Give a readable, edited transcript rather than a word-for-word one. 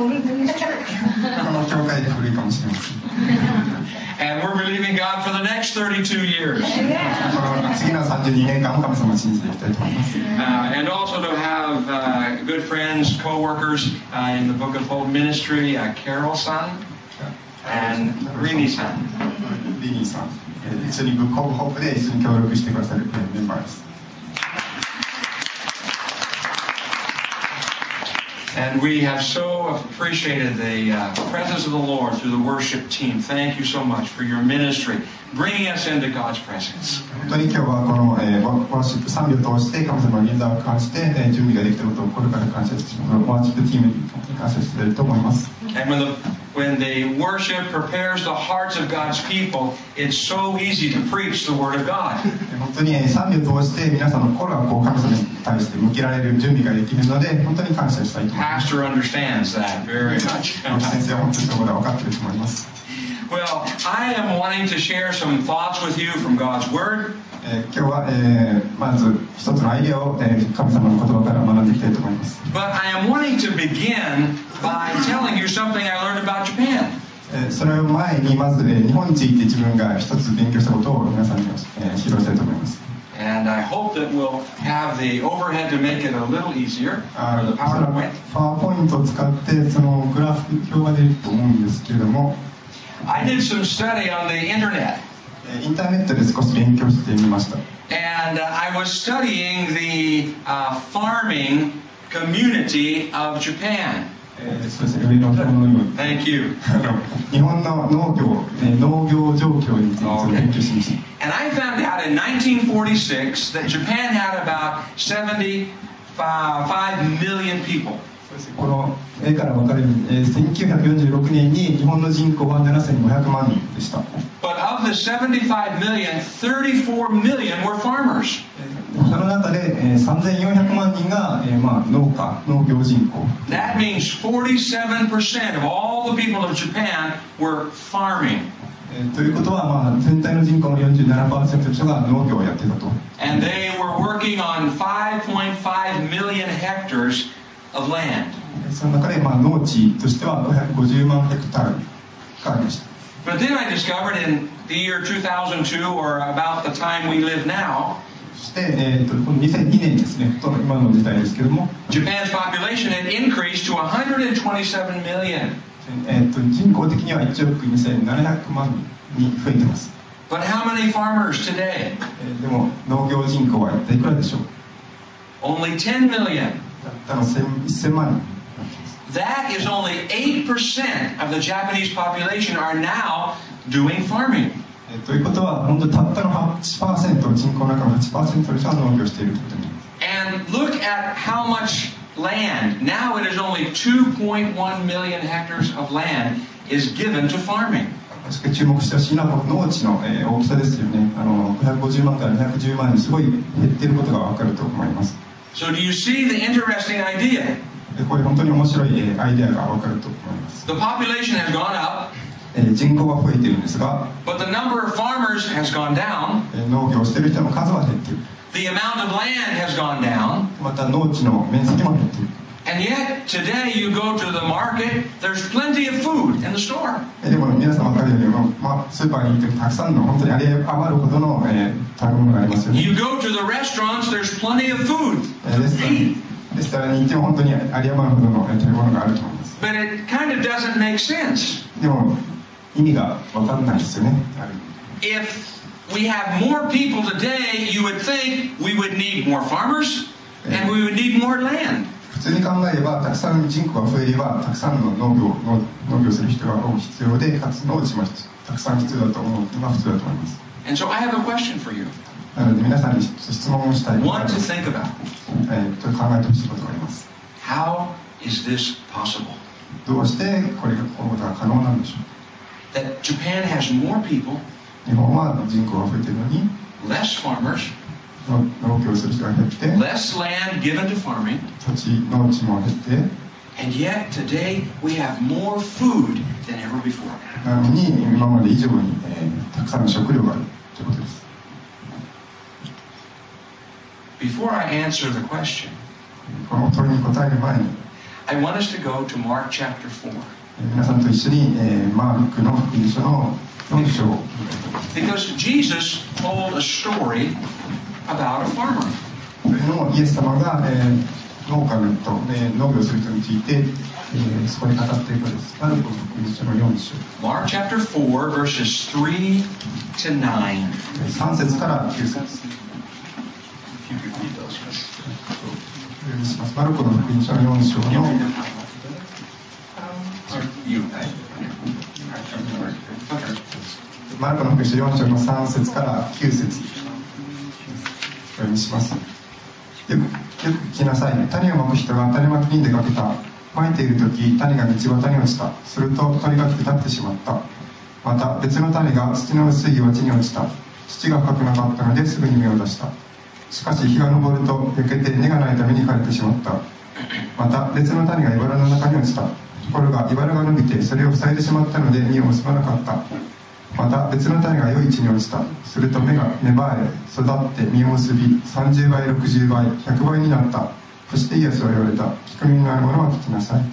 の教会で古いかもしれません。And we're believing God for the next 32 years. 次の32年間も神様を信じていきたいと思います。And also to have good friends, co-workers in the Book of Hope ministry, Carol-san and Rini-san. リニーさん、一緒にブックオブホープで一緒に協力してくださるメンバーです。And we have so appreciated the presence of the Lord through the worship team. Thank you so much for your ministry, bringing us into God's presence. 本当に今日はこのワーシップ賛美を通して神様の臨在を感じて準備ができたことを心から感謝して、ワーシップチームに感謝していると思います。And when the worship prepares the hearts of God's people, it's so easy to preach the Word of God. 本当に賛美を通して皆さんの心が神様に対して向けられる準備ができるので本当に感謝したいと思います。Pastor understands that very much. 先生は本当にそこで分かっていると思います。Well, I am wanting to share some thoughts with you from God's Word. 今日は、まず一つのアイデアを、神様の言葉から学んでいきたいと思います。But I am wanting to begin by telling you something I learned about Japan. それを前にまず、日本について自分が一つ勉強したことを皆さんに、披露したいと思います。And I hope that we'll have the overhead to make it a little easier, or the PowerPoint. パワーポイントを使ってそのグラフ表が出ると思うんですけれども、I did some study on the internet. インターネットで少し勉強してみました。And I was studying the farming community of Japan. そうですね、上の表のように。Thank you. 日本の農業状況について勉強しました。And I found out in 1946 that Japan had about 75 million people. この絵から分かるように、1946年に日本の人口は7500万人でした。But of the 75 million, 34 million were farmers. その中で、3400万人が、農業人口。That means 47% of all the people of Japan were farming. ということは、全体の人口の 47% の人が農業をやっていたと。And they were working on 5.5 million hectares of land. その中で、農地としては550万ヘクタールがありました。But then I discovered in the year 2002, or about the time we live now, そして、2002年ですね、今の時代ですけども、Japan's population had increased to 127 million. 人口的には1億2700万人に増えています。But how many farmers today? でも農業人口は一体いくらでしょう？ Only 10 million. たったの1000万人。That is only 8% of the Japanese population are now doing farming. ということは、本当にたったの 8%、人口の中の 8% の人は農業しているということになります。And look at how much land, now it is only 2.1 million hectares of land is given to farming. 注目してほしいのはこの農地の大きさですよね。150万から210万にすごい減っていることが分かると思います。So do you see the interesting idea? これ本当に面白いアイデアが分かると思います。 The population has gone up. 人口は増えているんですが、 But the number of farmers has gone down. 農業をしている人の数は減っている。 The amount of land has ggone down. また農地の面積も減っている。 And yet, today you go to the market, there's plenty of food in the store. でも皆さん分かるように、スーパーに行ってたくさんの本当に余るほどの食べ物がありますよね。You go to the restaurants, there's plenty of food to eat. レストランに行っても本当に有り余るほどの食べ物があると思います。 But it kind of doesn't make sense. でも意味が分からないですよね。If we have more people today, you would think we would need more farmers and we would need more land. 普通に考えれば、たくさん人口が増えれば、たくさんの農業する人が必要で、かつ農地もたくさん必要だと思うのが普通だと思います。And so I have a question for you. なので皆さんに質問をしたい。One to think about. 考えてほしいことがあります。How is this possible? どうしてこのことが可能なんでしょう。 That Japan has more people, 日本は人口が増えているのに、 less farmers, 農業する人が減って、 less land given to farming, 農地も減って、 and yet today we have more food than ever before. なのに今まで以上に、たくさんの食料があるということです。Before I answer the question, この問いに答える前に、I want us to go to Mark chapter 4. 皆さんと一緒に、マルクの福音書の4章。Because Jesus told a story about a farmer. というのもイエス様が、農家の人、農業する人について、そこで語っていることです。マルコの福音書の4章。Mark chapter 4 verses 3 to 9. 3節から9節。マルコの福音書の4章のマルコの福音書4章の3節から9節お読みします。よく聞きなさい。種をまく人が種まきに出かけた。まいている時、種が道端に落ちた。すると鳥が来て立ってしまった。また別の種が土の薄い岩地に落ちた。土が深くなかったのですぐに芽を出した。しかし日が昇ると焼けて根がないために枯れてしまった。また別の種が茨の中に落ちた。ところが茨が伸びてそれを塞いでしまったので実を結ばなかった。また別の種が良い地に落ちた。すると芽が芽生え育って実を結び30倍60倍100倍になった。そしてイエスは言われた。聞く耳のある者は聞きなさい。